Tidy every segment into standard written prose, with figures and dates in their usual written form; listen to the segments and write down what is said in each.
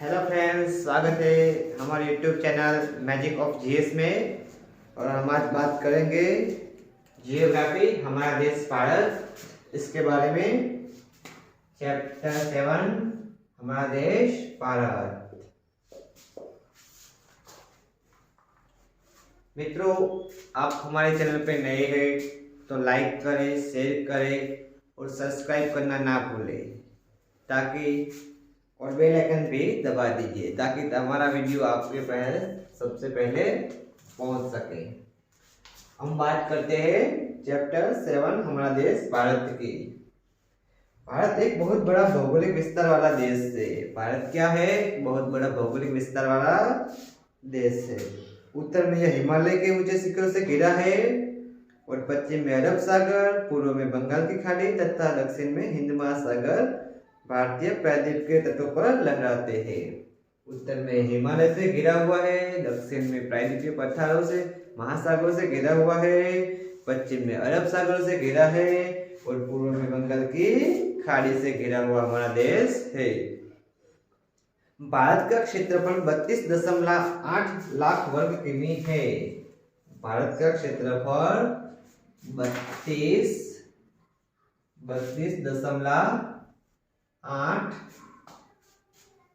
Hello friends, स्वागत है हमारे YouTube channel magic of GS में। और हम आज बात करेंगे जियोग्राफी, हमारा देश भारत, इसके बारे में। चैप्टर 7, हमारा देश भारत। मित्रों, आप हमारे चैनल पे नए हैं तो लाइक करें, शेयर करें और सब्सक्राइब करना ना भूलें, ताकि और बेल आइकन भी दबा दीजिए ताकि हमारा वीडियो आपके सबसे पहले पहुंच सके। हम बात करते हैं चैप्टर 7, हमारा देश भारत की। भारत एक बहुत बड़ा भौगोलिक विस्तार वाला देश है। भारत क्या है? बहुत बड़ा भौगोलिक विस्तार वाला देश है। उत्तर में यह हिमालय के ऊंचे शिखरों से घिरा है और पश्चिम में अरब सागर, पूर्व में बंगाल की खाड़ी तथा दक्षिण में हिंद महासागर भारतीय प्रायद्वीप के तटों पर लहराते हैं। उत्तर में हिमालय से घिरा हुआ है, दक्षिण में प्रायद्वीपीय पठारों से महासागरों से घिरा हुआ है, पश्चिम में अरब सागर से घिरा है और पूर्व में बंगाल की खाड़ी से घिरा हुआ हमारा देश है। भारत का क्षेत्रफल 32.8 लाख वर्ग किमी है। भारत का क्षेत्रफल 32.8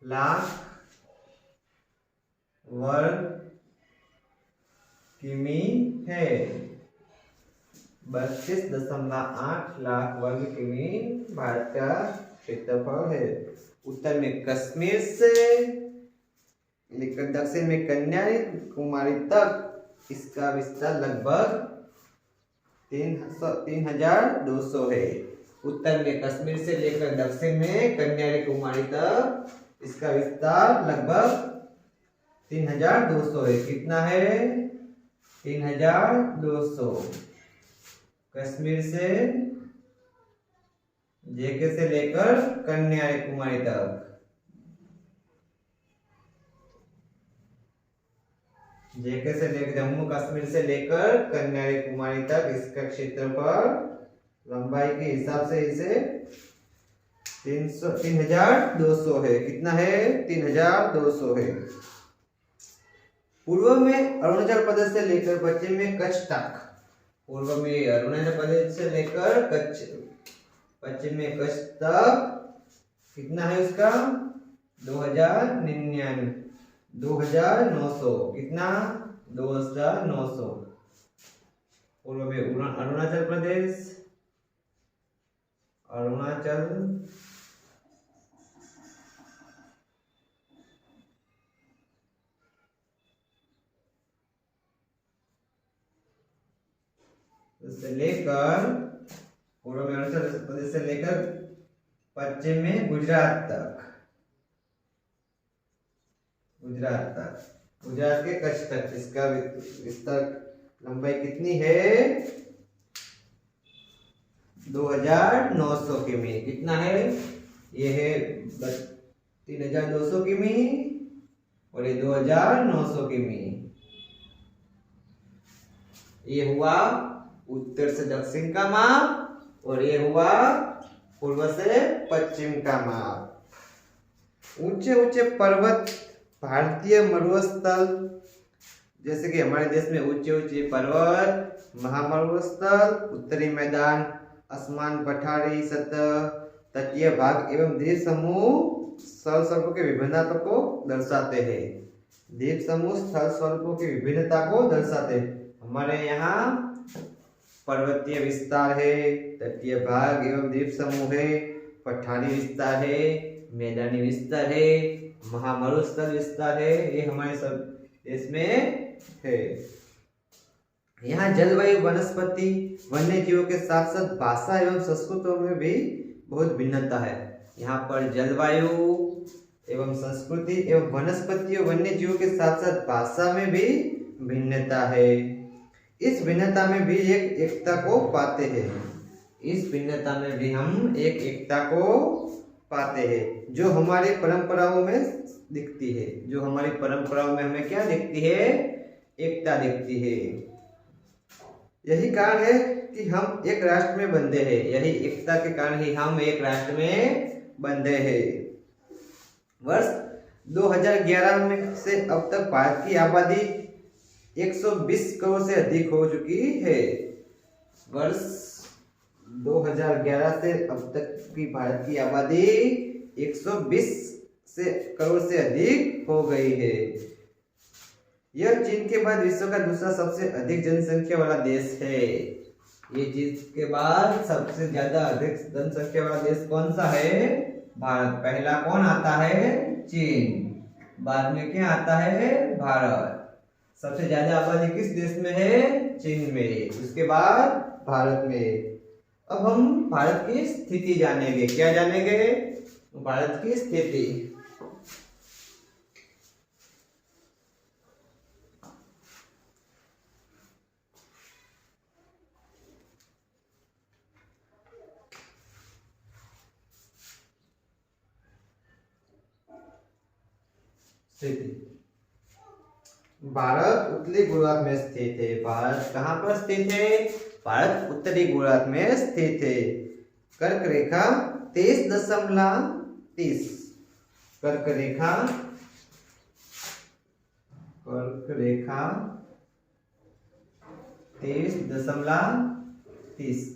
लाख वर्ग किमी है। 32.8 लाख वर्ग किमी भारत का क्षेत्रफल है। उत्तर में कश्मीर से लेकर दक्षिण में कन्याकुमारी तक इसका विस्तार लगभग 3200 है। उत्तर में कश्मीर से लेकर दक्षिण में कन्याकुमारी तक इसका विस्तार लगभग 3200 है। कितना है? 3200। कश्मीर से जेके से लेकर कन्याकुमारी तक, जेके से लेकर जम्मू कश्मीर से लेकर कन्याकुमारी तक इसका क्षेत्रफल लंबाई के हिसाब से इसे 3200 है। कितना है? 3200 है। पूर्व में अरुणाचल प्रदेश से लेकर पश्चिम में कच्छ तक, पूर्व में अरुणाचल प्रदेश से लेकर पश्चिम में कच्छ तक कितना है उसका? 2900। कितना? 2900। पूर्व में अरुणाचल प्रदेश, से लेकर पूर्व में अरुणाचल प्रदेश से लेकर पश्चिम में गुजरात तक, गुजरात के कच्छ तक इसका विस्तार लंबाई कितनी है? 2900 किमी। कितना है? ये है 3200 किमी और ये 2900 किमी। ये हुआ उत्तर से दक्षिण का माप और ये हुआ पूर्व से पश्चिम का माप। ऊंचे ऊंचे पर्वत, भारतीय मरुस्थल, जैसे कि हमारे देश में ऊंचे ऊंचे पर्वत, महामरुस्थल, उत्तरी मैदान, आसमान, पठारी सतह, तटीय भाग एवं द्वीप समूह स्थल स्वरूपों की विभिन्नता को दर्शाते हैं। द्वीप समूह स्थल स्वरूपों की विभिन्नता को दर्शाते हैं। हमारे यहाँ पर्वतीय विस्तार है, तटीय भाग एवं द्वीप समूह है, पठारी विस्तार है, मैदानी विस्तार है, महामरुस्थल विस्तार है। ये हमारे सब देश में है। यहाँ जलवायु, वनस्पति, वन्य जीवों के साथ साथ भाषा एवं संस्कृतियों में भी बहुत भिन्नता है। यहाँ पर जलवायु एवं संस्कृति एवं वनस्पति और वन्य जीवों के साथ साथ भाषा में भी भिन्नता है। इस भिन्नता में भी एक एकता को पाते हैं। इस भिन्नता में भी हम एक एकता को पाते हैं जो हमारी परंपराओं में दिखती है। जो हमारी परंपराओं में हमें क्या दिखती है? एकता दिखती है। यही कारण है कि हम एक राष्ट्र में बंधे हैं। यही एकता के कारण ही हम एक राष्ट्र में बंधे हैं। वर्ष 2011 में से अब तक भारत की आबादी 120 करोड़ से अधिक हो चुकी है। वर्ष 2011 से अब तक की भारत की आबादी 120 करोड़ से अधिक हो गई है। यह चीन के बाद विश्व का दूसरा सबसे अधिक जनसंख्या वाला देश है। ये चीन के बाद सबसे ज्यादा अधिक जनसंख्या वाला देश कौन सा है? भारत। पहला कौन आता है? चीन। बाद में क्या आता है? भारत। सबसे ज्यादा आबादी किस देश में है? चीन में। उसके बाद भारत में। अब हम भारत की स्थिति जानेंगे। क्या जानेंगे? भारत की स्थिति। भारत उत्तरी गोलार्ध में स्थित है। भारत कहाँ पर स्थित है? भारत उत्तरी गोलार्ध में स्थित है। कर्क रेखा 23.30। कर्क रेखा 23.30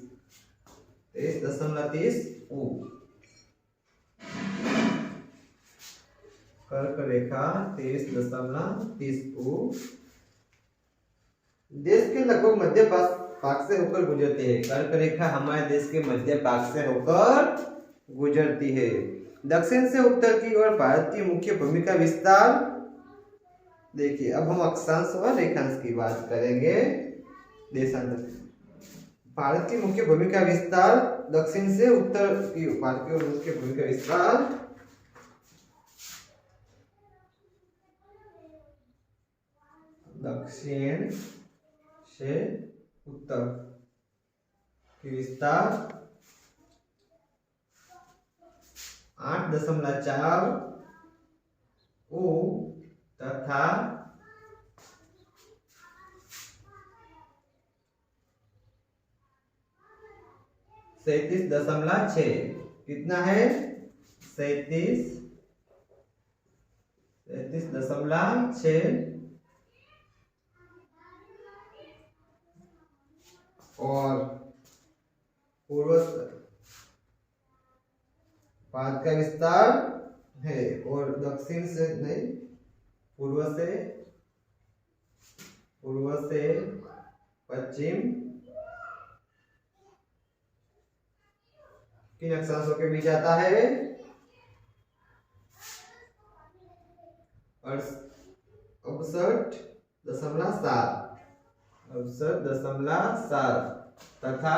कर्क रेखा 23.30 देश के लगभग मध्य भाग से होकर गुजरती है। कर्क रेखा हमारे देश के मध्य भाग से होकर गुजरती है। दक्षिण से उत्तर की ओर भारत की मुख्य भूमि का विस्तार। देखिए, अब हम अक्षांश और रेखांश की बात करेंगे। देशांतर। भारत की मुख्य भूमि का विस्तार दक्षिण से उत्तर की भारत की ओर मुख्य भूमि का विस्तार दक्षिण से उत्तर की विस्तार 8.4 तथा 37.6। कितना है? 37.6 और पूर्व भारत का विस्तार है और दक्षिण से नहीं, पूर्व से पश्चिम किन अक्षांशों के बीच आता है? 68.7 तथा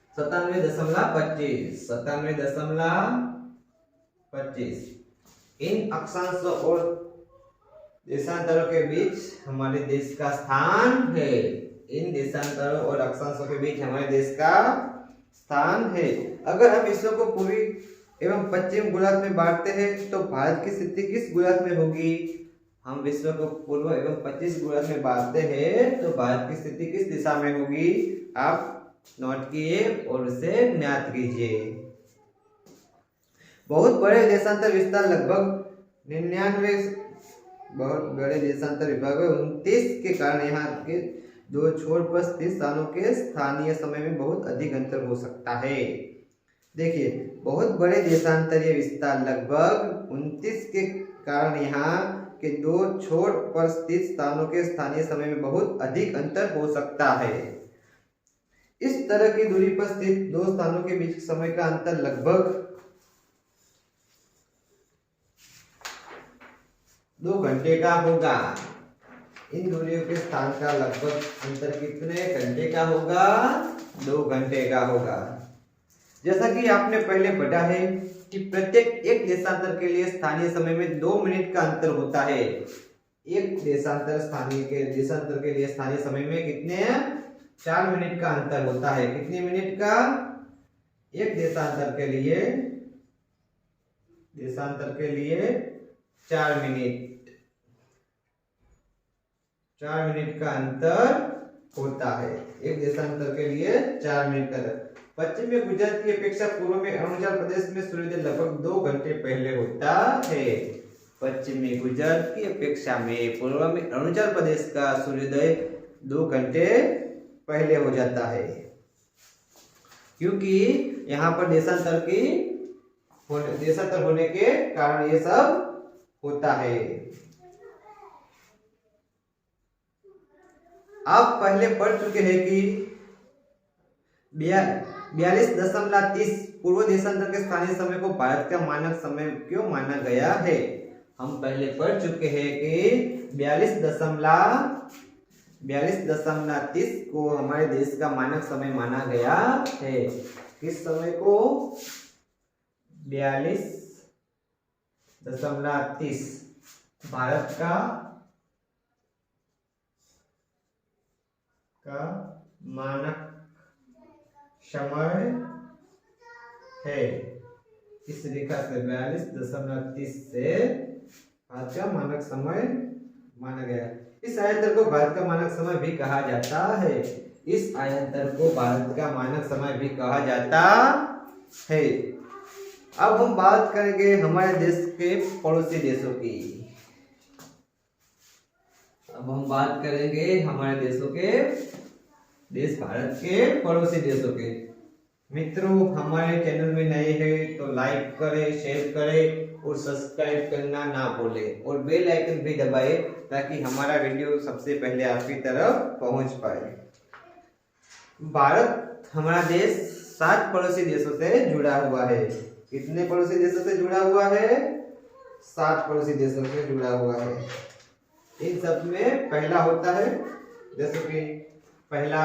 97.25। इन अक्षांशों और देशांतरों के बीच हमारे देश का स्थान है। इन देशांतरों और अक्षांशों के बीच हमारे देश का स्थान है। अगर हम विश्व को पूर्वी एवं पश्चिम गोलार्ध में बांटते हैं तो भारत की स्थिति किस गोलार्ध में होगी? हम विश्व को पूर्व एवं पश्चिम गोलार्ध में बांटते हैं तो भारत की स्थिति किस दिशा में होगी? आप नोट किए और उसे ज्ञात कीजिए। बहुत बड़े देशांतर विस्तार लगभग 99 बहुत बड़े देशांतर विभाग 29 के कारण यहाँ के दो छोर पर स्थित स्थानों के स्थानीय समय में बहुत अधिक अंतर हो सकता है। देखिए, बहुत बड़े देशांतरीय विस्तार लगभग 29 के कारण यहाँ के दो छोर पर स्थित स्थानों के स्थानीय समय में बहुत अधिक अंतर हो सकता है। इस तरह की दूरी पर स्थित दो स्थानों के बीच समय का अंतर लगभग 2 घंटे का होगा। इन दूरियों के स्थान का लगभग अंतर कितने घंटे का होगा? 2 घंटे का होगा। जैसा कि आपने पहले पढ़ा है कि प्रत्येक एक देशांतर के लिए स्थानीय समय में 2 मिनट का अंतर होता है। एक देशांतर के लिए स्थानीय समय में कितने 4 मिनट का अंतर होता है। कितने मिनट का? एक देशांतर के लिए 4 मिनट का अंतर होता है। एक देशांतर के लिए 4 मिनट का। पश्चिम में गुजरात की अपेक्षा पूर्व में अरुणाचल प्रदेश में सूर्योदय लगभग 2 घंटे पहले होता है। पश्चिमी गुजरात की अपेक्षा में पूर्व में अरुणाचल प्रदेश का सूर्योदय 2 घंटे पहले हो जाता है, क्योंकि यहाँ पर देशांतर होने के कारण ये सब होता है। आप पहले पढ़ चुके हैं कि 42.30 पूर्व देशांतर के स्थानीय समय को भारत का मानक समय क्यों माना गया है। हम पहले पढ़ चुके हैं कि 42.30 को हमारे देश का मानक समय माना गया है। किस समय को? 42.30 भारत का मानक समय है। इस रेखा से 42.30 से भारत का मानक समय माना गया। इस आयतन को भारत का मानक समय भी कहा जाता है। इस आयतन को भारत का मानक समय भी कहा जाता है। अब हम बात करेंगे हमारे देश के पड़ोसी देशों की। अब हम बात करेंगे हमारे देश भारत के पड़ोसी देशों के। मित्रों, हमारे चैनल में नए हैं तो लाइक करें, शेयर करें और सब्सक्राइब करना ना भूलें और बेल आइकन भी दबाएं ताकि हमारा वीडियो सबसे पहले आपकी तरफ पहुंच पाए। भारत हमारा देश 7 पड़ोसी देशों से जुड़ा हुआ है। कितने पड़ोसी देशों से जुड़ा हुआ है? 7 पड़ोसी देशों से जुड़ा हुआ है। इन सब में पहला होता है, जैसे कि पहला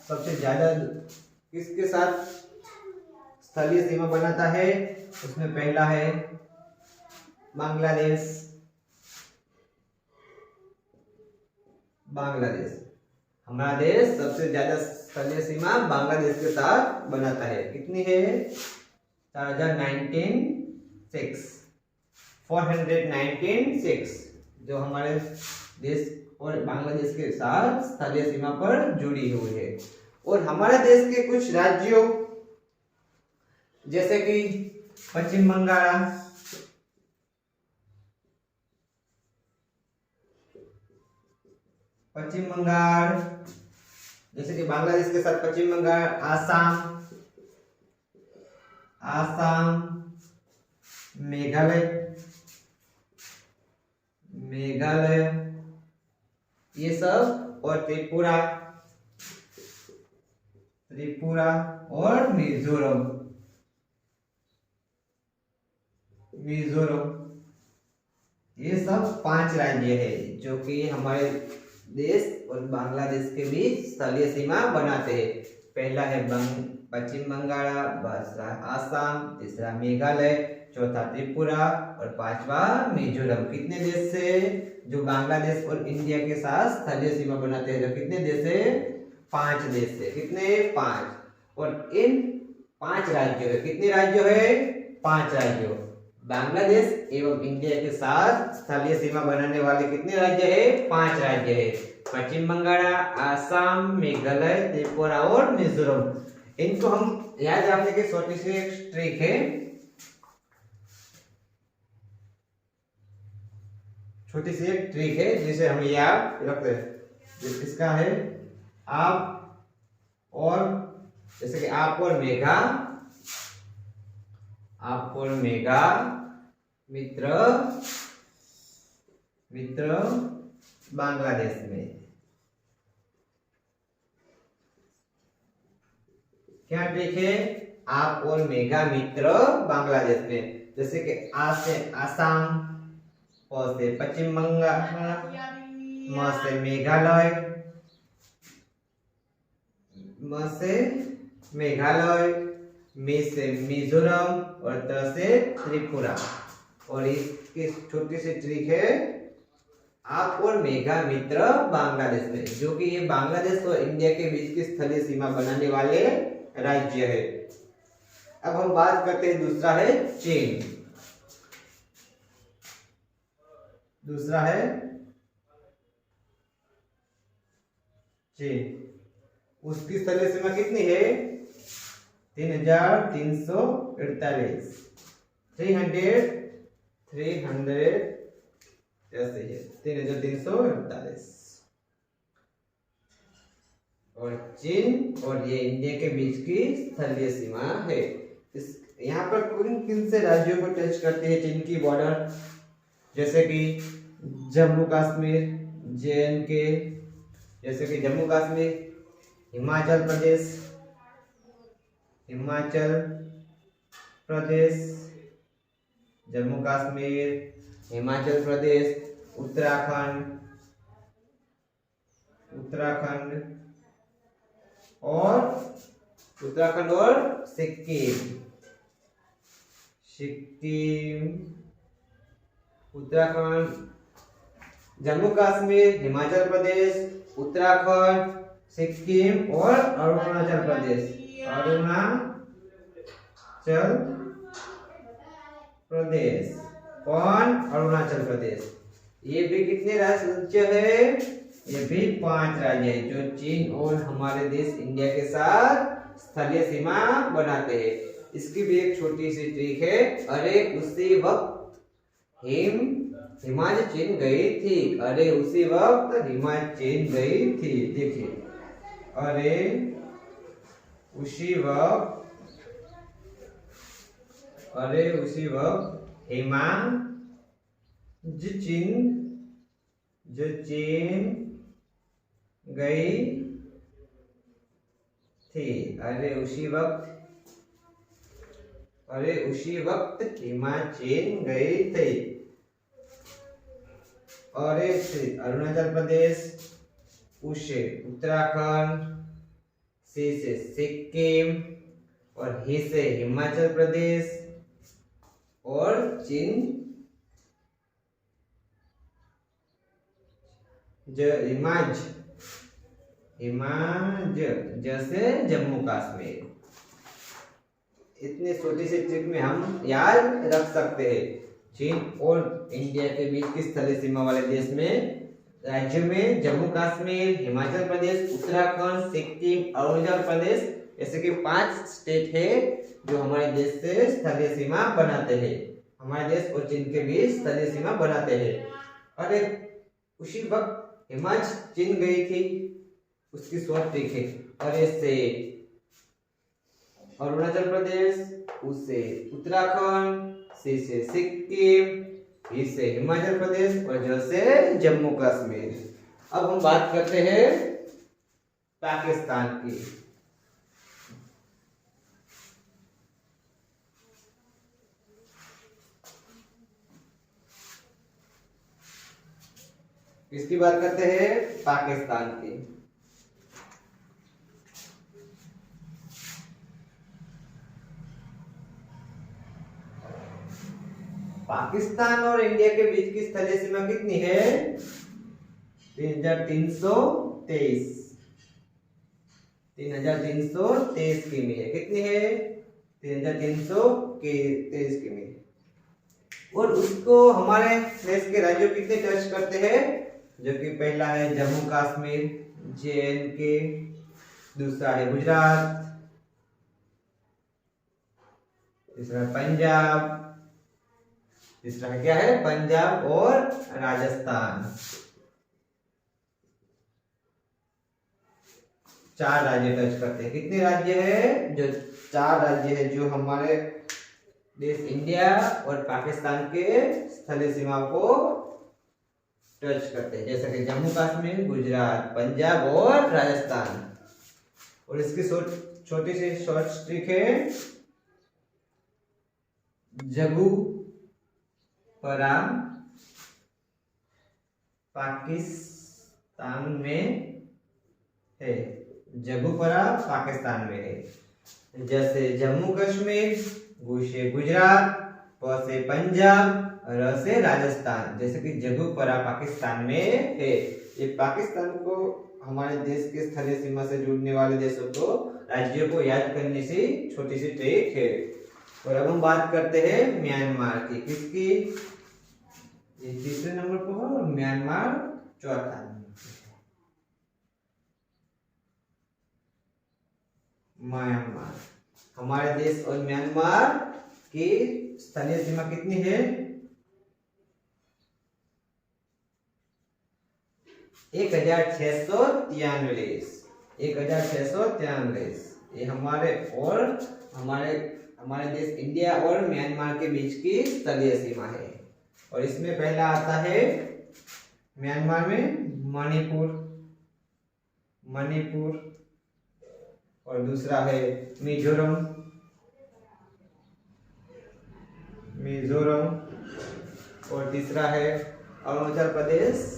सबसे ज्यादा किसके साथ स्थलीय सीमा बनाता है? उसमें पहला है बांग्लादेश। हमारा देश सबसे ज्यादा स्थलीय सीमा बांग्लादेश के साथ बनाता है। कितनी है? 496 जो हमारे देश और बांग्लादेश के साथ स्थलीय सीमा पर जुड़ी हुई है। और हमारे देश के कुछ राज्यों जैसे कि पश्चिम बंगाल, जैसे कि बांग्लादेश के साथ पश्चिम बंगाल, आसाम, मेघालय ये सब, और त्रिपुरा और मिजोरम। ये सब 5 राज्य है जो कि हमारे देश और बांग्लादेश के बीच स्थलीय सीमा बनाते हैं। पहला है पश्चिम बंगाल, दूसरा आसाम, तीसरा मेघालय, चौथा त्रिपुरा और 5वां मिजोरम। कितने देश से? जो बांग्लादेश और इंडिया के साथ स्थलीय सीमा बनाते हैं। जो कितने देश से? 5 देश से। कितने? 5। और इन 5 राज्यों में कितने राज्य है? 5 राज्यों। बांग्लादेश एवं इंडिया के साथ स्थलीय सीमा बनाने वाले कितने राज्य है? 5 राज्य है। पश्चिम बंगाल, आसाम, मेघालय, त्रिपुरा और मिजोरम। इनको हम याद रखने की छोटी सी एक ट्रिक है। जिसे हम याद रखते हैं। इसका है आप और, जैसे कि आप और मेघा मित्र बांग्लादेश में। क्या ट्रिक है? आप और मेघा मित्र बांग्लादेश में। जैसे कि आ से आसाम, प से पश्चिम बंगाल, म से मेघालय, मी से मिजोरम और त से त्रिपुरा। और इसकी छोटी सी ट्रिक है आप और मेघा मित्र बांग्लादेश में, जो कि ये बांग्लादेश और इंडिया के बीच की स्थलीय सीमा बनाने वाले राज्य है। अब हम बात करते हैं, दूसरा है चीन। उसकी स्थलीय सीमा कितनी है? 3348 300 ऐसे है 3348। और चीन और ये इंडिया के बीच की स्थलीय सीमा है। इस यहाँ पर किन किन से राज्यों को टच करती है चीन की बॉर्डर, जैसे कि जम्मू कश्मीर, JNK, जैसे कि जम्मू कश्मीर, हिमाचल प्रदेश, जम्मू कश्मीर, हिमाचल प्रदेश, उत्तराखंड और सिक्किम, उत्तराखंड, जम्मू कश्मीर, हिमाचल प्रदेश, उत्तराखंड, सिक्किम और अरुणाचल प्रदेश। कौन? अरुणाचल प्रदेश। ये भी कितने राज्य है? ये भी 5 राज्य है जो चीन और हमारे देश इंडिया के साथ स्थलीय सीमा बनाते हैं। इसकी भी एक छोटी सी ट्रिक है। अरे उसी वक्त हिमाचल चीन गई थी। देखिए, अरे उसी वक्त हिमाचल चीन गई थी। अरे उसी वक्त हिमाचल गई थी। और अरुणाचल प्रदेश, उसे उत्तराखंड, से सिक्किम और ही से हिमाचल प्रदेश और चीन जैसे जम्मू कश्मीर। इतनी छोटी सी ट्रिक में हम याद रख सकते हैं। चीन और इंडिया के बीच की स्थलीय सीमा वाले देश में राज्य में जम्मू कश्मीर, हिमाचल प्रदेश, उत्तराखंड, सिक्किम, अरुणाचल प्रदेश ऐसे कि 5 स्टेट है जो हमारे देश से स्थलीय सीमा बनाते हैं। हमारे देश और चीन के बीच स्थलीय सीमा बनाते हैं। अरे उसी वक्त हिमाचल चीन गई थी, उसकी शॉर्ट ट्रिक है। अरे से अरुणाचल प्रदेश, उससे उत्तराखंड, से सिक्किम, इससे हिमाचल प्रदेश और जैसे जम्मू कश्मीर। अब हम बात करते हैं पाकिस्तान की। किसकी बात करते हैं? पाकिस्तान की। पाकिस्तान और इंडिया के बीच की स्थलीय सीमा कितनी है? 3323 किमी है। कितनी है? 3323 किमी। और उसको हमारे देश के राज्यों कितने टच करते हैं? जो कि पहला है जम्मू कश्मीर, JNK, दूसरा है गुजरात, तीसरा पंजाब, तीसरा क्या है? पंजाब और राजस्थान। 4 राज्य टच करते हैं। कितने राज्य है? जो 4 राज्य है जो हमारे देश इंडिया और पाकिस्तान के स्थलीय सीमा को टच करते हैं, जैसे कि जम्मू कश्मीर, गुजरात, पंजाब और राजस्थान। और इसकी छोटी सी शॉर्ट ट्रिक है। जगूपरा पाकिस्तान में है। जगूपरा पाकिस्तान में है। जैसे जम्मू कश्मीर, गु से गुजरात, प से पंजाब, र से राजस्थान। जैसे कि जगूपरा पाकिस्तान में है। ये पाकिस्तान को हमारे देश के स्थलीय सीमा से जुड़ने वाले देशों को राज्यों को याद करने से छोटी सी ट्रिक है। और अब हम बात करते हैं म्यांमार की। किसकी? ये तीसरे नंबर पर और म्यांमार चौथा। म्यांमार हमारे देश और म्यांमार की स्थलीय सीमा कितनी है? 1643। 1643 ये हमारे और हमारे देश इंडिया और म्यांमार के बीच की स्थलीय सीमा है। और इसमें पहला आता है म्यांमार में मणिपुर और दूसरा है मिजोरम और तीसरा है अरुणाचल प्रदेश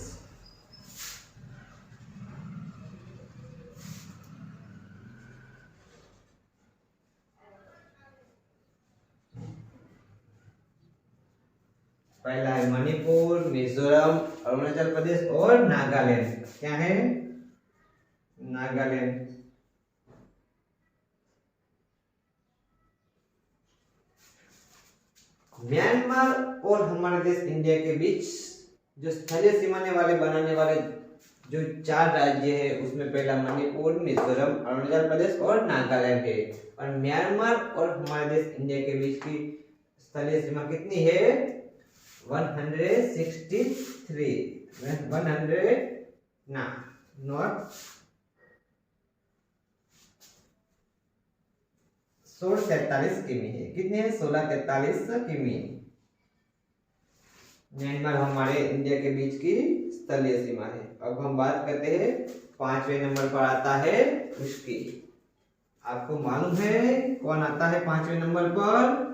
पहला है मणिपुर, मिजोरम, अरुणाचल प्रदेश और नागालैंड। क्या है? नागालैंड। म्यांमार और हमारे देश इंडिया के बीच जो स्थलीय सीमाने वाले बनाने वाले जो 4 राज्य है उसमें पहला मणिपुर, मिजोरम, अरुणाचल प्रदेश और नागालैंड है। और म्यांमार और हमारे देश इंडिया के बीच की स्थलीय सीमा कितनी है? 163 1643 किमी है। कितने है? 1643 किमी। म्यांमार हमारे इंडिया के बीच की स्थलीय सीमा है। अब हम बात करते हैं 5वें नंबर पर आता है उसकी। आपको मालूम है कौन आता है 5वें नंबर पर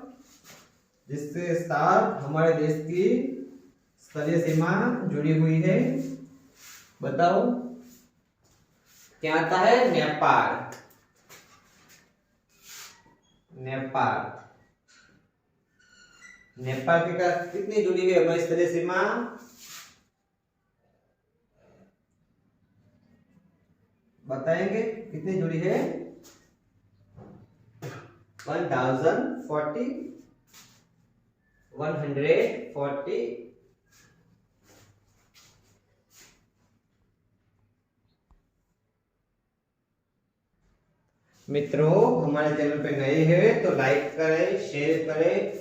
जिसके साथ हमारे देश की स्थलीय सीमा जुड़ी हुई है? बताओ क्या आता है? नेपाल। नेपाल के साथ कितनी जुड़ी हुई है हमारी स्थलीय सीमा? बताएंगे कितनी जुड़ी है? 140 मित्रों हमारे चैनल पे नए हैं तो लाइक करें, शेयर करें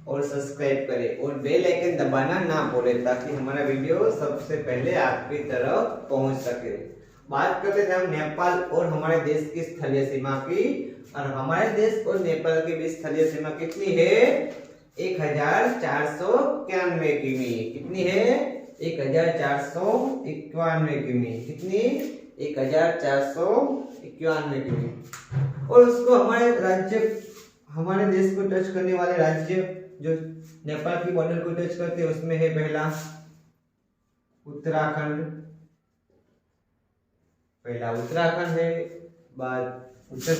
और सब्सक्राइब करें और बेल आइकन दबाना ना भूलें ताकि हमारा वीडियो सबसे पहले आपकी तरफ पहुंच सके। बात करते थे हम नेपाल और हमारे देश की स्थलीय सीमा की। और हमारे देश और नेपाल के बीच स्थलीय सीमा कितनी है? 1491 किमी। कितनी है? 1491 किमी। कितनी? 1491 किमी। और उसको हमारे देश को टच करने वाले राज्य जो नेपाल की बॉर्डर को टच करते हैं उसमें है पहला उत्तराखंड। है। बाद उत्तर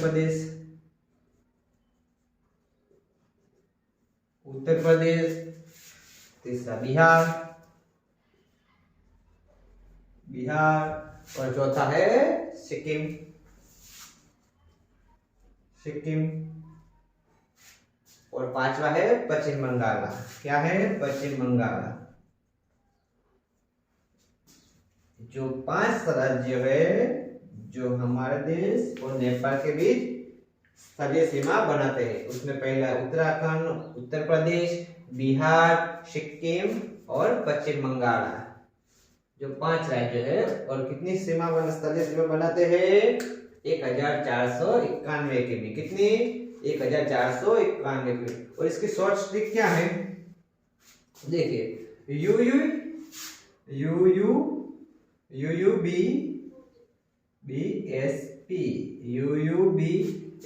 प्रदेश, तीसरा बिहार और चौथा है सिक्किम। और पांचवा है पश्चिम बंगाल। क्या है? पश्चिम बंगाल। जो 5 राज्य है जो हमारे देश और नेपाल के बीच स्थलीय सीमा बनाते हैं उसमें पहला उत्तराखंड, उत्तर प्रदेश, बिहार, सिक्किम और पश्चिम बंगाल। जो 5 राज्य है और कितनी स्थलीय सीमा बनाते हैं? 1491 किमी। कितनी? 1491 किमी। और इसकी शॉर्ट ट्रिक क्या है? देखिए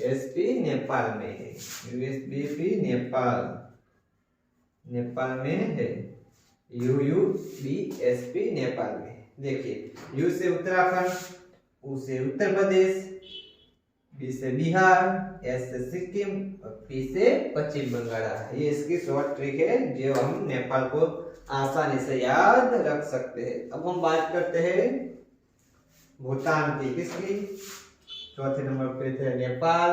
UUBSP नेपाल में है। USBP नेपाल में है। UUBSP नेपाल में। देखिए U से उत्तराखंड, U से उत्तर प्रदेश, B से बिहार, S से सिक्किम और P से पश्चिम बंगाल। ये इसकी शॉर्ट ट्रिक है जो हम नेपाल को आसानी से याद रख सकते हैं। अब हम बात करते हैं भूटान की। किसकी? चौथे नंबर पे थे नेपाल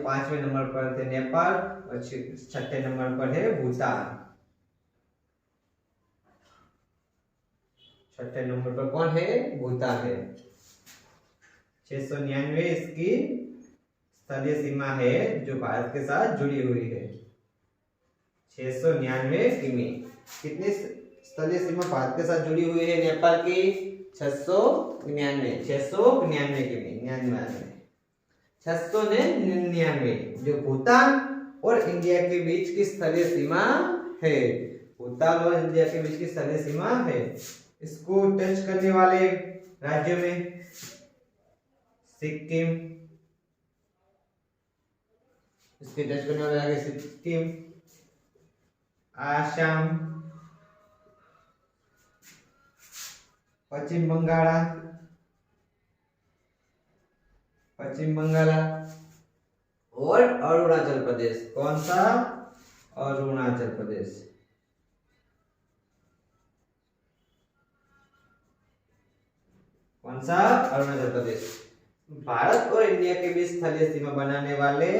5वें नंबर पर थे नेपाल और 6ठे नंबर पर है भूटान। 6ठे नंबर पर कौन है? भूटान है। 699 इसकी स्थलीय सीमा है जो भारत के साथ जुड़ी हुई है। 699 किमी। कितनी स्थलीय सीमा भारत के साथ जुड़ी हुई है नेपाल की? 699 किमी, 699 जो भूटान और इंडिया के बीच की स्थलीय सीमा है। भूटान और इंडिया के बीच की स्थलीय सीमा है। इसको टच करने वाले राज्यों में सिक्किम, इसके टच करने वाले राज्य सिक्किम, आसाम, पश्चिम बंगाल और अरुणाचल प्रदेश। कौन सा? अरुणाचल प्रदेश। कौन सा? अरुणाचल प्रदेश। भारत और इंडिया के बीच स्थलीय सीमा बनाने वाले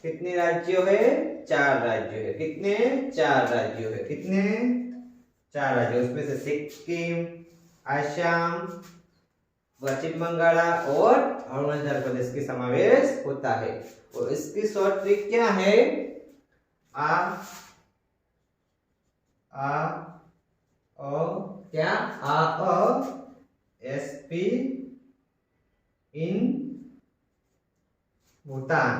कितने राज्यों है? 4 राज्यों है। कितने? 4 राज्यों है। कितने? 4 राज्यों। उसमें से सिक्किम, आसाम, पश्चिम बंगाल और अरुणाचल प्रदेश का समावेश होता है। और इसकी शॉर्ट ट्रिक क्या है? क्या? SP इन भूटान।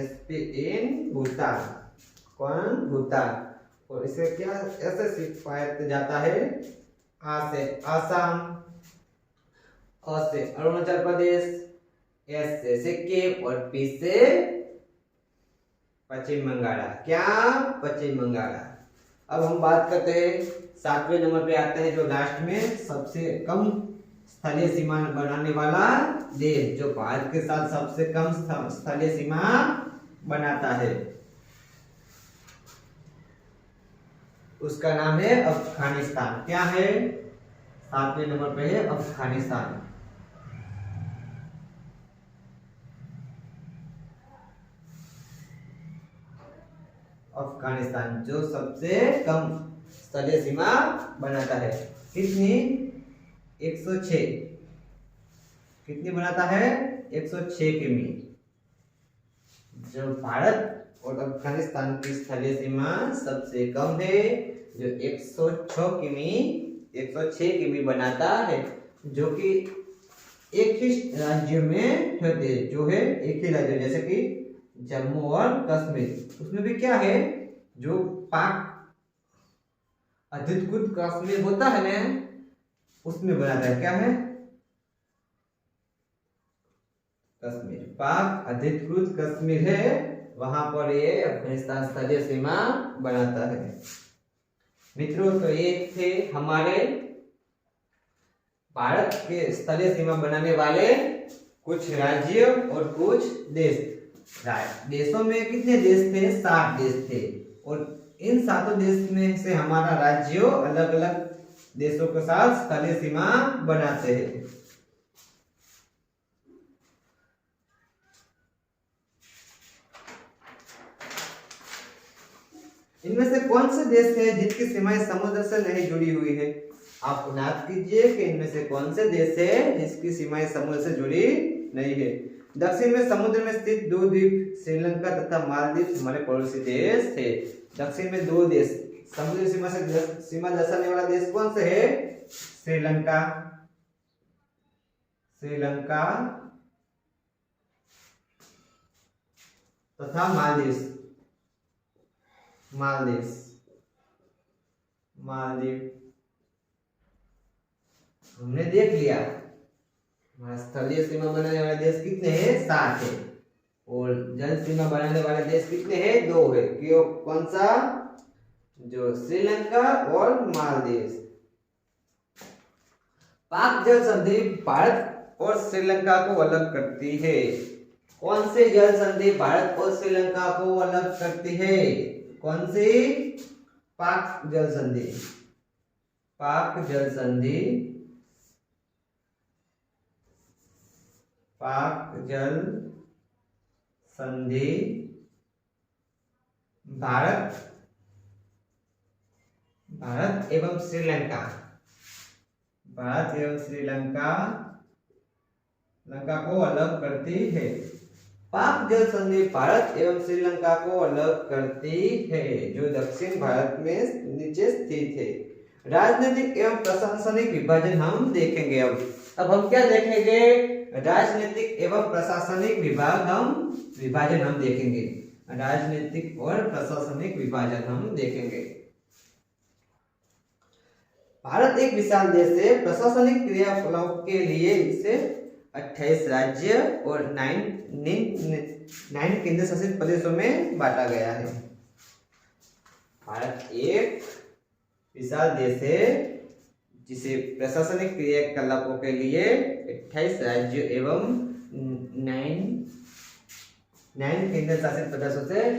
SP इन भूटान। कौन? भूटान। और इसे क्या ऐसे सिखाया जाता है? आ से आसाम, अ से अरुणाचल प्रदेश, एस से सिक्किम और पी से पश्चिम बंगाल। क्या? पश्चिम बंगाल। अब हम बात करते हैं 7वें नंबर पे आते हैं, जो लास्ट में सबसे कम स्थलीय सीमा बनाने वाला देश, जो भारत के साथ सबसे कम स्थलीय सीमा बनाता है, उसका नाम है अफगानिस्तान। क्या है? 7वें नंबर पे है अफगानिस्तान। अफगानिस्तान जो सबसे कम स्थलीय सीमा बनाता है। कितनी? 106। कितनी बनाता है? 106 किमी। जो भारत और अफगानिस्तान की स्थलीय सीमा सबसे कम है, जो 106 किमी बनाता है, जो कि एक ही राज्य में होते, जो है एक ही राज्य, जैसे कि जम्मू और कश्मीर। उसमें भी क्या है? जो पाक अधिकृत कश्मीर होता है ना, उसमें बनाता है। क्या है? कश्मीर। पाक अधिकृत कश्मीर है, वहां पर ये अफगानिस्तान स्थलीय सीमा बनाता है। मित्रों, तो ये थे हमारे भारत के स्थलीय सीमा बनाने वाले कुछ राज्य और कुछ देश। देशों में कितने देश थे? 7 देश थे। और इन 7 देश में से हमारा राज्यों अलग अलग देशों के साथ स्थलीय सीमा बनाते हैं। इनमें से कौन से देश है जिनकी सीमाएं समुद्र से नहीं जुड़ी हुई है? आप याद कीजिए कि इनमें से कौन से देश है जिसकी सीमाएं समुद्र से जुड़ी नहीं है। दक्षिण में समुद्र में स्थित 2 द्वीप श्रीलंका तथा मालदीव हमारे पड़ोसी देश थे। दक्षिण में 2 देश समुद्री सीमा से सीमा दर्शाने वाला देश कौन से है? श्रीलंका तथा मालदीव। हमने देख लिया हमारा स्थलीय सीमा बनाने वाले देश कितने हैं? 7 है। और जल सीमा बनाने वाले देश कितने हैं? 2 है। क्यों? कौन सा? जो श्रीलंका और मालदीव। पाक जल संधि भारत और श्रीलंका को अलग करती है। कौन सी जल संधि भारत और श्रीलंका को अलग करती है? कौन सी? पाक जल संधि। पाक जल संधि भारत एवं श्रीलंका भारत एवं श्रीलंका लंका को अलग करती है। पाक जल संधि भारत एवं श्रीलंका को अलग करती है, जो दक्षिण भारत में नीचे स्थित है। राजनीतिक एवं प्रशासनिक विभाजन हम देखेंगे। अब हम क्या देखेंगे? राजनीतिक एवं प्रशासनिक विभाजन हम देखेंगे। राजनीतिक और प्रशासनिक विभाजन हम देखेंगे। भारत एक विशाल देश है। प्रशासनिक क्रियाकलापों के लिए इसे 28 राज्य और 9 केंद्र शासित प्रदेशों में बांटा गया है। भारत एक विशाल देश है जिसे प्रशासनिक क्रियाकलापों के लिए 28 राज्य एवं 9 केंद्र शासित प्रदेशों से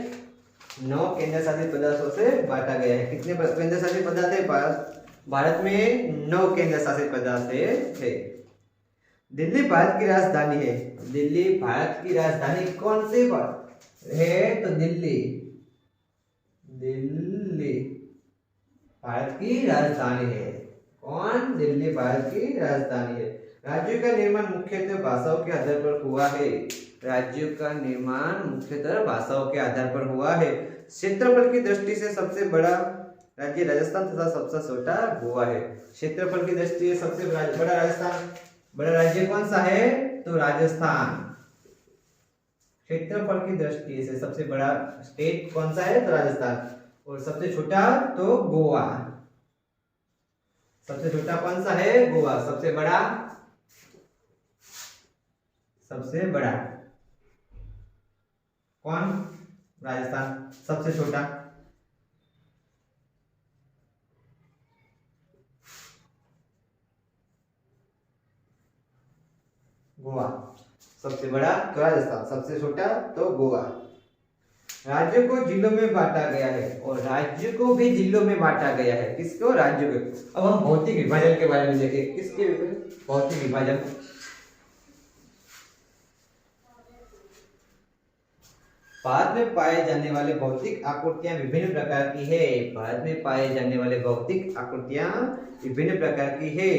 9 केंद्र शासित प्रदेशों से बांटा गया है। कितने केंद्र शासित प्रदेश है? भारत में 9 केंद्र शासित प्रदेश है। दिल्ली भारत की राजधानी है। दिल्ली भारत की राजधानी कौन सी है? तो दिल्ली भारत की राजधानी है। कौन? दिल्ली भारत की राजधानी है। राज्यों का निर्माण मुख्यतः भाषाओं के आधार पर हुआ है। राज्यों का निर्माण मुख्यतः भाषाओं के आधार पर हुआ है। क्षेत्रफल की दृष्टि से सबसे बड़ा राज्य राजस्थान तथा सबसे छोटा गोवा है। क्षेत्रफल की दृष्टि से सबसे बड़ा राज्य कौन सा है? तो राजस्थान। क्षेत्रफल की दृष्टि से सबसे बड़ा स्टेट कौन सा है? तो राजस्थान। और सबसे छोटा तो गोवा। सबसे छोटा कौन सा है? गोवा। सबसे बड़ा कौन? राजस्थान। सबसे छोटा गोवा। सबसे बड़ा तो राजस्थान, सबसे छोटा तो गोवा। राज्यों को जिलों में बांटा गया है और राज्य को भी जिलों में बांटा गया है। किसको? राज्यों को। अब हम भौतिक विभाजन के बारे में देखें। किसके? भौतिक विभाजन। भारत में पाए जाने वाले भौतिक आकृतियां विभिन्न प्रकार की है। भारत में पाए जाने वाले भौतिक आकृतियां विभिन्न प्रकार की है,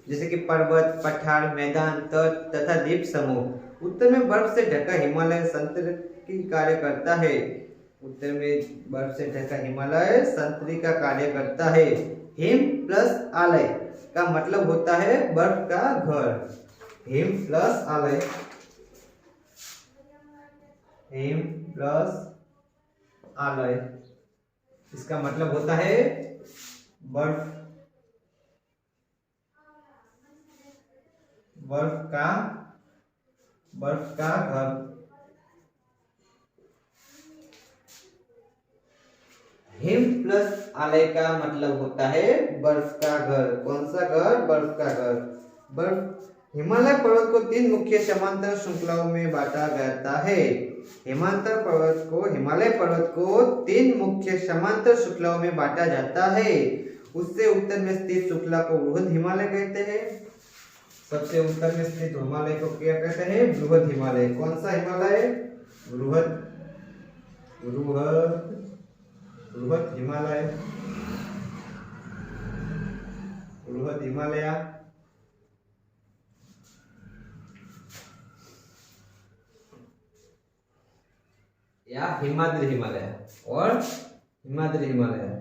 जैसे कि पर्वत, पठार, मैदान, तट तथा द्वीप समूह। उत्तर में बर्फ से ढका हिमालय संतरी की कार्य करता है। उत्तर में बर्फ से ढका हिमालय संतरी का कार्य करता है। हिम प्लस आलय का मतलब होता है बर्फ का घर। हिम प्लस आलय, हिम प्लस आलय, इसका मतलब होता है बर्फ का घर। हिम प्लस आलय का मतलब होता है बर्फ का घर। कौन सा घर? बर्फ का घर। बर्फ हिमालय पर्वत को 3 मुख्य समांतर श्रृंखलाओं में बांटा जाता है। हिमालय पर्वत को 3 मुख्य समांतर श्रृंखलाओं में बांटा जाता है। उससे उत्तर में स्थित श्रृंखला को बृहद हिमालय कहते हैं। सबसे उत्तर में स्थित हिमालय को क्या कहते हैं? बृहद हिमालय। कौन सा हिमालय? बृहद हिमालय। बृहद हिमालय या हिमाद्री हिमालय और हिमाद्री हिमालय।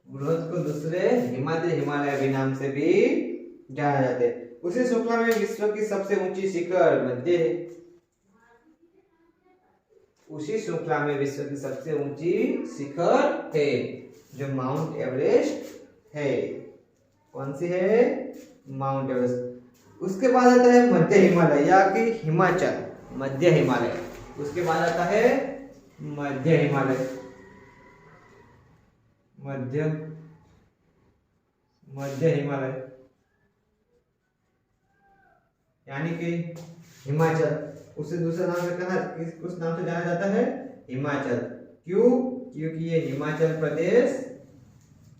बृहद को दूसरे हिमाद्री हिमालय के नाम से भी जाना जाता है। उसी श्रृंखला में विश्व की सबसे ऊंची शिखर मध्य है। उसी श्रृंखला में विश्व की सबसे ऊंची शिखर है जो माउंट एवरेस्ट है। कौन सी है? Mount Everest. उसके बाद आता है मध्य हिमालय या कि हिमाचल। मध्य हिमालय। उसके बाद आता है मध्य हिमालय। मध्य हिमालय यानी कि हिमाचल। उसे दूसरा नाम से किस नाम से जाना जाता है? हिमाचल। क्यों? क्योंकि ये हिमाचल प्रदेश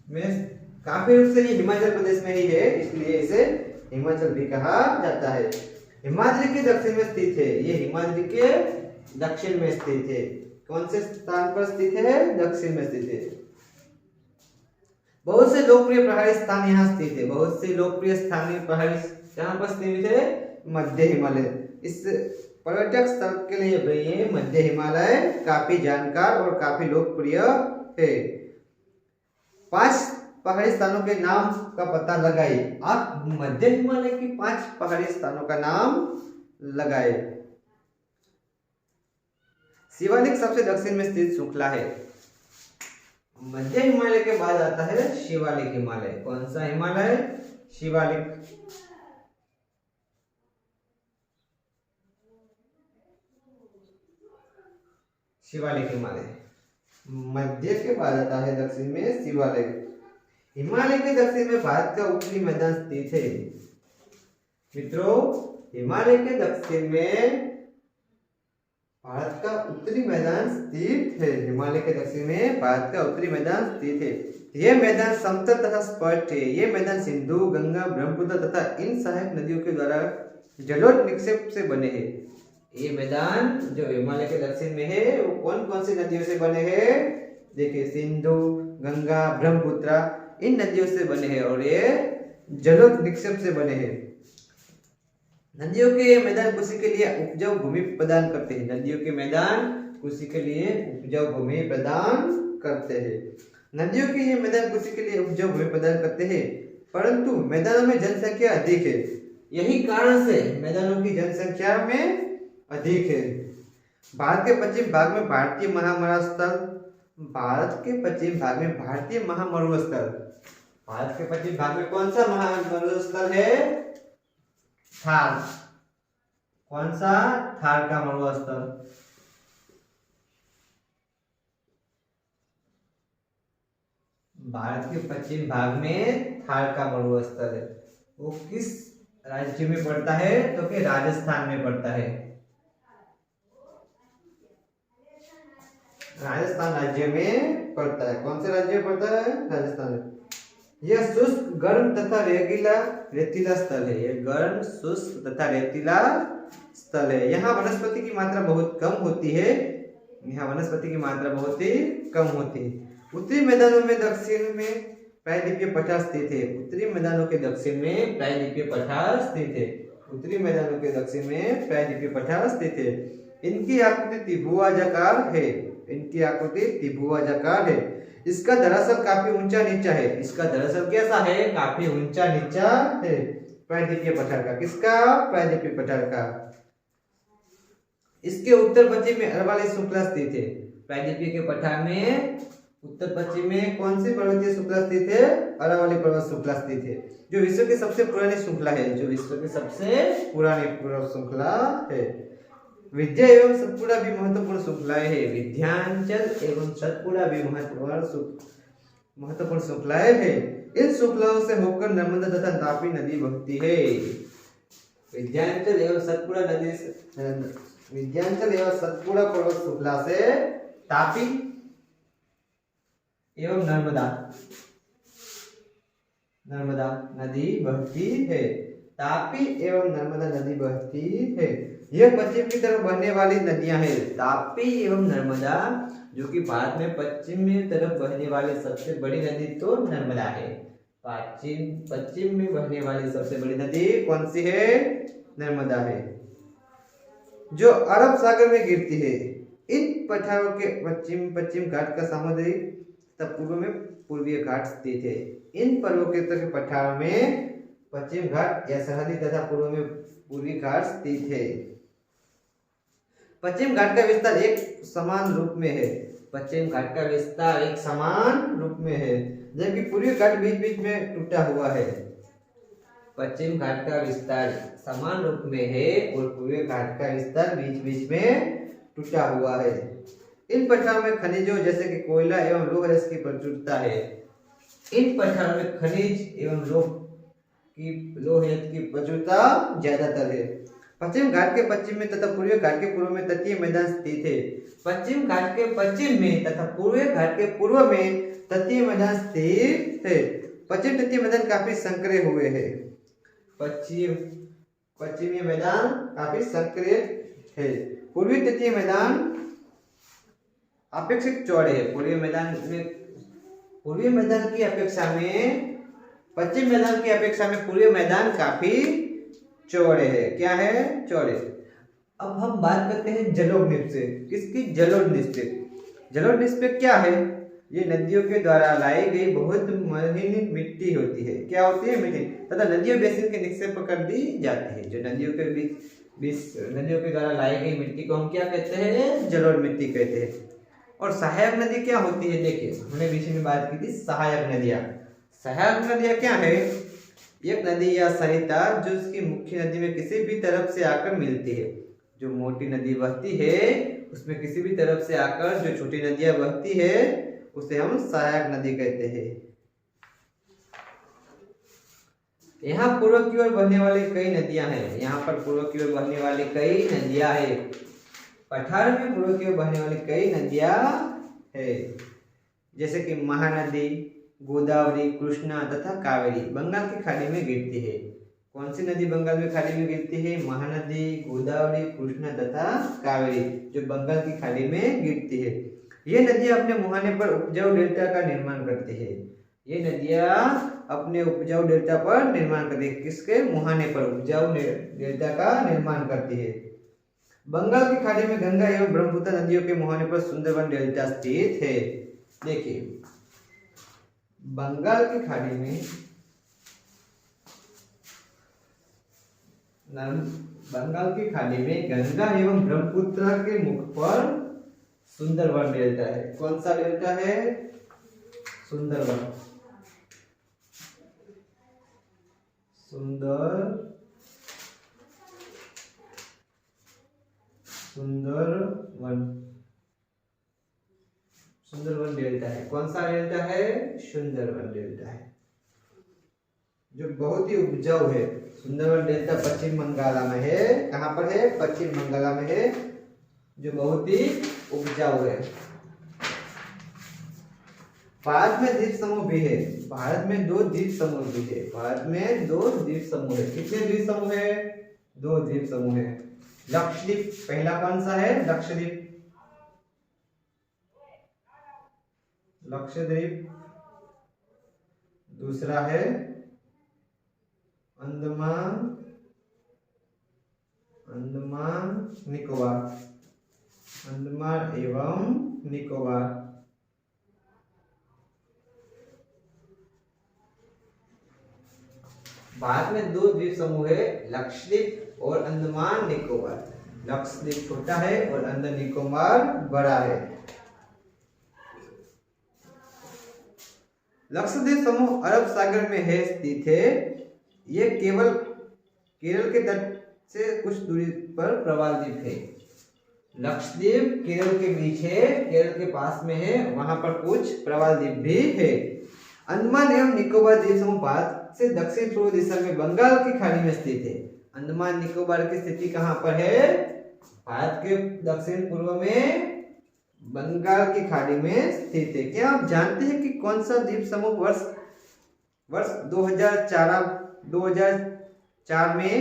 में काफी रूप से ये हिमाचल प्रदेश में ही है, इसलिए इसे हिमाचल भी कहा जाता है। हिमाद्री के दक्षिण में स्थित है। ये हिमाद्री के दक्षिण में स्थित है। कौन से स्थान पर स्थित है? दक्षिण में स्थित है। बहुत से लोकप्रिय पहाड़ी स्थान यहाँ स्थित है। बहुत से लोकप्रिय स्थानीय पहाड़ी जहाँ पर स्थित है मध्य हिमालय। इस पर्यटक स्थल के लिए ये मध्य हिमालय काफी जानकार और काफी लोकप्रिय है। 5 पहाड़ी स्थानों के नाम का पता लगाइए। आप मध्य हिमालय की 5 पहाड़ी स्थानों का नाम लगाए। शिवालिक सबसे दक्षिण में स्थित श्रृंखला है। मध्य हिमालय के बाद आता है शिवालिक हिमालय। कौन सा हिमालय? शिवालिक। शिवालिक हिमालय मध्य के बाद आता है दक्षिण में शिवालिक। हिमालय के दक्षिण में भारत का उत्तरी मैदान स्थित है। मित्रों, हिमालय के दक्षिण में भारत का उत्तरी मैदान स्थित है। हिमालय के दक्षिण में भारत का उत्तरी मैदान स्थित है। यह मैदान समतल तथा स्पष्ट है। यह मैदान सिंधु, गंगा, ब्रह्मपुत्र तथा इन सहायक नदियों के द्वारा जलोढ़ निक्षेप से बने हैं। ये मैदान जो हिमालय के दक्षिण में है वो कौन कौन सी नदियों से बने हैं? देखिए, सिंधु, गंगा, ब्रह्मपुत्र इन नदियों से बने हैं और ये जलोढ़ निक्षेप से बने हैं। नदियों के मैदान कृषि के लिए उपजाऊ भूमि प्रदान करते हैं। नदियों के मैदान कृषि के लिए उपजाऊ भूमि प्रदान करते हैं। नदियों के ये मैदान कृषि के लिए उपजाऊ भूमि प्रदान करते हैं, परंतु मैदानों में जनसंख्या अधिक है। यही कारण से मैदानों की जनसंख्या में अधिक है। भारत के पश्चिम भाग में भारतीय महामरुस्थल। भारत के पश्चिम भाग में भारतीय महामरुस्थल। भारत के पश्चिम भाग में कौन सा महामरुस्थल है? थार। कौन सा? थार का मरुस्थल। भारत के पश्चिम भाग में थार का मरुस्थल है। वो किस राज्य में पड़ता है? तो कि राजस्थान में पड़ता है। राजस्थान राज्य में पड़ता है। कौन से राज्य में पड़ता है? राजस्थान में। यह शुष्क, गर्म तथा रेतीला स्थल है। यह गर्म, शुष्क तथा रेतीला स्थल है। यहाँ वनस्पति की मात्रा बहुत कम होती है। यहाँ वनस्पति की मात्रा बहुत ही कम होती है। उत्तरी मैदानों में दक्षिण में प्रायद्वीपीय पठार स्थित है। उत्तरी मैदानों के दक्षिण में प्रायद्वीपीय पठार स्थित है। उत्तरी मैदानों के दक्षिण में प्रायद्वीपीय पठार स्थित है। इनकी आकृति त्रिभुजाकार है। इनकी आकृति त्रिभुजाकार है। इसका दरअसल काफी ऊंचा नीचा है। इसका दरअसल कैसा है? काफी ऊंचा नीचा है। प्रायद्वीपीय पठार का। किसका? प्रायद्वीपीय पठार का। इसके उत्तर पश्चिम में अरवली श्रृंखला स्थित है। प्रायद्वीपीय के पठार में उत्तर पश्चिम में कौन सी पर्वतीय श्रृंखला स्थित है? अरावली पर्वत श्रृंखला स्थित है, जो विश्व की सबसे पुरानी श्रृंखला है। जो विश्व की सबसे पुरानी पर्वत श्रृंखला है। विंध्य एवं सतपुड़ा भी महत्वपूर्ण श्रृंखलाएं है। विंध्याचल एवं सतपुड़ा भी महत्वपूर्ण श्रृंखलाएं है। इन श्रृंखलाओं से होकर नर्मदा तथा तापी नदी बहती है। विंध्याचल एवं सतपुड़ा नदी, विंध्याचल एवं सतपुड़ा पर्वत श्रृंखला से तापी एवं नर्मदा नदी बहती है। तापी एवं नर्मदा नदी बहती है। यह पश्चिम की तरफ बहने वाली नदियां हैं। तापी एवं नर्मदा, जो कि भारत में पश्चिम में तरफ बहने वाली सबसे बड़ी नदी तो नर्मदा है। पश्चिम में बहने वाली सबसे बड़ी नदी कौन सी है? नर्मदा है, जो अरब सागर में गिरती है। इन पठारों के पश्चिम घाट का सामुद्रिक तथा पूर्व में पूर्वीय घाट स्थित है। इन पर्वतों के पठार में पश्चिम घाट या सरहदी तथा पूर्व में पूर्वी घाट स्थित है। पश्चिम घाट का विस्तार एक समान रूप में है। पश्चिम घाट का विस्तार एक समान रूप में है, जबकि पूर्वी घाट बीच बीच में टूटा हुआ है। पश्चिम घाट का विस्तार समान रूप में है और पूर्वी घाट का विस्तार बीच बीच में टूटा हुआ है। इन पठारों में खनिजों जैसे कि कोयला एवं लौह रस की प्रचुरता है। इन पठारों में खनिज एवं लौह की प्रचुरता ज्यादातर है। पश्चिम घाट के पश्चिम में तथा पूर्वी घाट के पूर्व में तटीय मैदान स्थित है। पश्चिम घाट के पश्चिम में तथा पूर्वी घाट के पूर्व में तटीय मैदान स्थित है। पश्चिम तटीय मैदान काफी संकरे हुए हैं। पश्चिमी मैदान काफी संकरे है। पूर्वी तटीय मैदान अपेक्षित चौड़े है। पूर्वी मैदान में पूर्वी मैदान की अपेक्षा में पश्चिम मैदान की अपेक्षा में पूर्वी मैदान काफी चौड़े है। क्या है? चौड़े। अब हम बात करते हैं जलोढ़ से। किसकी? जलोढ़ क्या है? ये नदियों के द्वारा लाई गई बहुत महीन मिट्टी होती है। क्या होती है? मिट्टी। तथा नदियों बेसिन के नीचे पकड़ दी जाती है। जो नदियों के बीच नदियों के द्वारा लाई गई मिट्टी को हम क्या कहते हैं? जलोढ़ मिट्टी कहते हैं। और सहायक नदी क्या होती है? देखिए, हमने बीच में बात की थी सहायक नदियां। सहायक नदियां क्या है? एक नदी या सरिता जो उसकी मुख्य नदी में किसी भी तरफ से आकर मिलती है। जो मोटी नदी बहती है उसमें किसी भी तरफ से आकर जो छोटी नदियां बहती है उसे हम सहायक नदी कहते हैं। यहाँ पूर्व की ओर बहने वाली कई नदियां हैं। यहाँ पर पूर्व की ओर बहने वाली कई नदियां हैं। पठार में पूर्व की ओर बहने वाली कई नदियां है, जैसे कि महानदी, गोदावरी, कृष्णा तथा कावेरी बंगाल की खाड़ी में गिरती है। कौन सी नदी बंगाल में खाड़ी में गिरती है? महानदी, गोदावरी, कृष्णा तथा कावेरी जो बंगाल की खाड़ी में गिरती है। ये नदियां अपने मुहाने पर उपजाऊ डेल्टा का निर्माण करती है। ये नदियां अपने उपजाऊ डेल्टा पर निर्माण करती है। किसके? मुहाने पर उपजाऊ डेल्टा का निर्माण करती है। बंगाल की खाड़ी में गंगा एवं ब्रह्मपुत्र नदियों के मुहाने पर सुंदरवन डेल्टा स्थित है। देखिए, बंगाल की खाड़ी में गंगा एवं ब्रह्मपुत्र के मुख पर सुंदरवन डेल्टा है। कौन सा डेल्टा है? सुंदरवन डेल्टा है। कौन सा डेल्टा है? सुंदरवन डेल्टा है जो बहुत ही उपजाऊ है। सुंदरवन डेल्टा पश्चिम बंगाला में है। कहाँ पर है? पश्चिम बंगाला में है, जो बहुत ही उपजाऊ है। भारत में द्वीप समूह भी है। भारत में 2 द्वीप समूह भी है। भारत में 2 द्वीप समूह है। कितने द्वीप समूह है? 2 द्वीप समूह है। लक्षद्वीप पहला कौन सा है? लक्षद्वीप। दूसरा है अंडमान एवं निकोबार। भारत में 2 द्वीप समूह है, लक्षद्वीप और अंडमान निकोबार। लक्षद्वीप छोटा है और अंडमान निकोबार बड़ा है। लक्षद्वीप समूह अरब सागर में है स्थित है। ये केवल केरल के तट से कुछ दूरी पर प्रवाल द्वीप है। लक्षद्वीप केरल के बीच है, केरल के पास में है, वहां पर कुछ प्रवाल द्वीप भी है। अंडमान एवं निकोबार द्वीप समूह भारत से दक्षिण पूर्व दिशा में बंगाल की खाड़ी में स्थित है। अंडमान निकोबार की स्थिति कहां पर है? भारत के दक्षिण पूर्व में बंगाल की खाड़ी में स्थित है। क्या आप जानते हैं कि कौन सा द्वीप समूह वर्ष 2004 में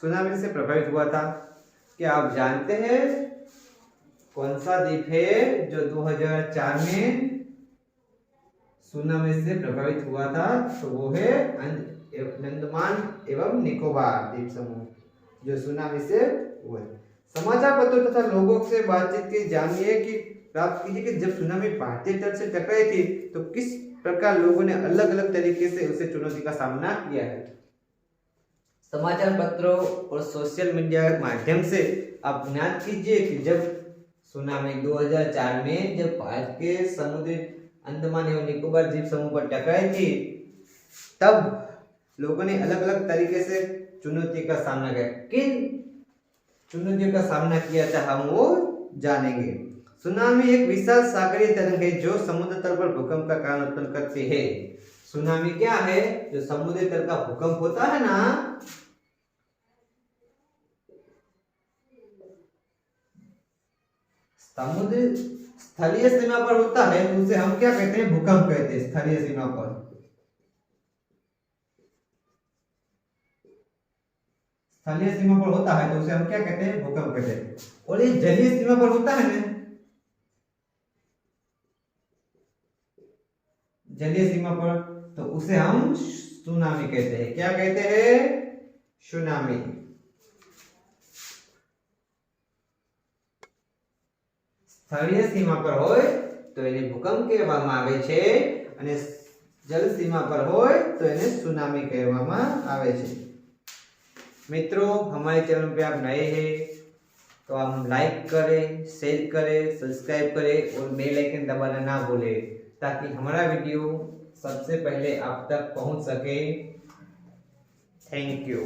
सुनामी से प्रभावित हुआ था? क्या आप जानते हैं कौन सा द्वीप है जो 2004 में सुनामी से प्रभावित हुआ था? तो वो है अंडमान एवं निकोबार द्वीप समूह जो सुनामी से हुआ। समाचार पत्रों तथा लोगों से बातचीत की जानिए कि प्राप्त कीजिए कि जब सुनामी भारतीय तट से टकराई थी तो किस प्रकार लोगों ने अलग अलग तरीके से उसे चुनौती का सामना किया है। समाचार पत्रों और सोशल मीडिया के माध्यम से आप ज्ञात कीजिए कि जब सुनामी 2004 में जब भारत के समुद्री अंडमान एवं निकोबार द्वीप समूह पर टकराई थी तब लोगों ने अलग अलग तरीके से चुनौती का सामना किया। किन चुनौतियों का सामना किया था हम वो जानेंगे। सुनामी एक विशाल सागरीय तरंग है जो समुद्र तल पर भूकंप का कारण उत्पन्न करती है। सुनामी क्या है? जो समुद्र तल का भूकंप होता है ना, समुद्र स्थलीय सीमा पर होता है तो उसे हम क्या कहते हैं? भूकंप कहते हैं। स्थलीय सीमा पर होता है तो उसे हम क्या कहते हैं? भूकंप कहते हैं। और ये जलीय सीमा पर होता है ना, जलीय सीमा पर, तो उसे हम सुनामी कहते हैं। क्या कहते हैं? सुनामी। स्थलीय सीमा पर होय तो એને ભૂકંપ કહેવામાં આવે છે અને જલ सीमा पर होय तो એને सुनामी કહેવામાં આવે છે। मित्रों, हमारे चैनल पे आप नए हैं तो आप लाइक करें, शेयर करें, सब्सक्राइब करें और बेल आइकन दबाना ना भूलें ताकि हमारा वीडियो सबसे पहले आप तक पहुंच सके। Thank you.